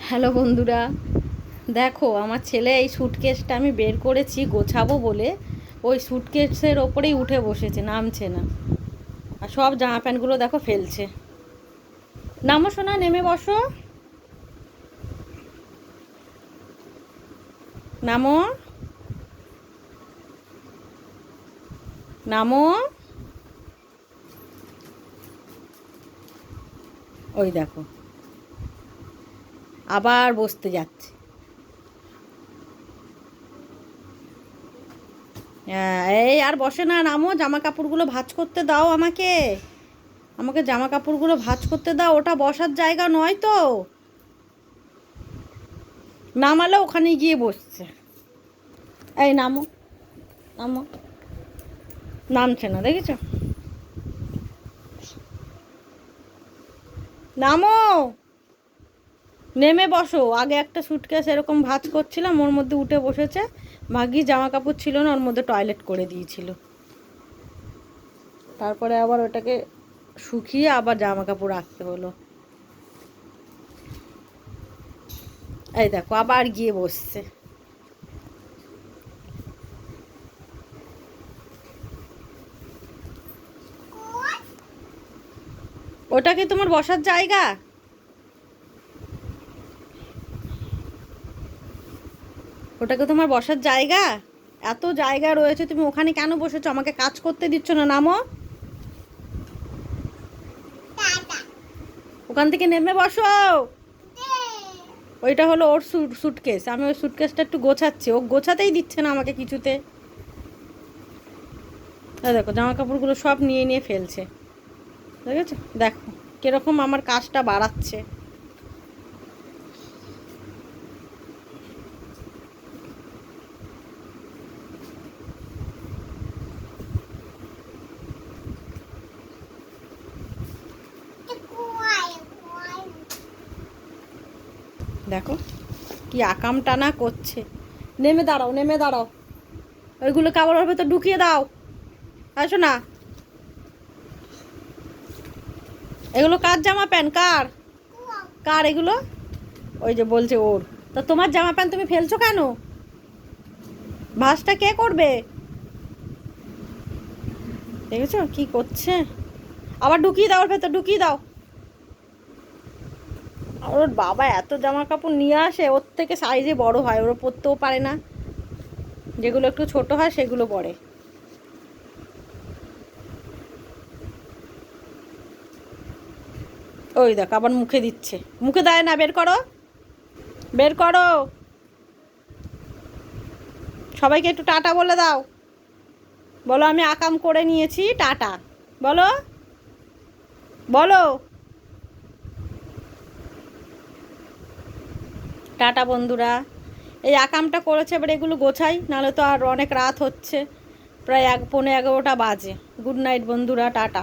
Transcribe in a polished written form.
Hello বন্ধুরা, দেখো আমার ছেলে এই স্যুটকেসটা আমি বের করেছি গোছাবো বলে, ওই স্যুটকেসের ওপরেই উঠে বসেছে, নামছে না। আর সব জামা প্যান্টগুলো দেখো ফেলছে। নামো সোনা, নেমে বসো, নামো, নামো। ওই দেখো আবার বসতে যাচ্ছে। হ্যাঁ, এই আর বসে না, নামো, জামা কাপড়গুলো ভাঁজ করতে দাও আমাকে। আমাকে জামা কাপড়গুলো ভাঁজ করতে দাও, ওটা বসার জায়গা নয় তো। নামালে ওখানে গিয়ে বসছে। এই নামো, নামো। নামছে না, দেখেছো? নামো, নেমে বসো। আগে একটা সুটকেস এরকম ভাঁজ করছিলাম, ওর মধ্যে উঠে বসেছে। ভাগ্যি জামা কাপড় ছিল না, ওর মধ্যে টয়লেট করে দিয়েছিল। তারপরে আবার ওটাকে শুকিয়ে আবার জামা কাপড় রাখতে হলো। এই দেখো আবার গিয়ে বসছে। ওটা কি তোমার বসার জায়গা? ওটা কি তোমার বসার জায়গা? এত জায়গা রয়েছে, তুমি ওখানে কেন বসেছো? আমাকে কাজ করতে দিচ্ছ না, নামো। ওখান থেকে নেমে বসো। ওইটা হলো ওর সুটকেস, আমি ওই সুটকেসটা একটু গোছাচ্ছি, ও গোছাতেই দিচ্ছে না আমাকে কিছুতে। দেখো জামা কাপড়গুলো সব নিয়ে নিয়ে ফেলছে, দেখেছো? দেখো কিরকম আমার কাজটা বাড়াচ্ছে। দেখো কি আকাম টানা করছে। নেমে দাঁড়াও, নেমে দাঁড়াও, ওইগুলো কাপড়ের ভেতর ঢুকিয়ে দাও। আসো না, এগুলো কার জামা প্যান্ট? কার কার এগুলো? ওই যে বলছে ওর। তা তোমার জামা প্যান্ট তুমি ফেলছো কেন? ভাঁজটা কে করবে? দেখেছো কি করছে? আবার ঢুকিয়ে দাও, ওর ভেতর ঢুকিয়ে দাও। আর ওর বাবা এত জামা কাপড় নিয়ে আসে, ওর থেকে সাইজে বড় হয়, ওরা পরতেও পারে না। যেগুলো একটু ছোট হয় সেগুলো পরে। ওই দেখ আবার মুখে দিচ্ছে, মুখে দেয় না, বের করো, বের করো। সবাইকে একটু টাটা বলে দাও, বলো আমি আকাম করে নিয়েছি, টাটা বলো, বলো টাটা বন্ধুরা। এই আকামটা করেছে, এবার এগুলো গোছাই, নাহলে তো আর অনেক রাত হচ্ছে, প্রায় 11:15 বাজে। গুড নাইট বন্ধুরা, টাটা।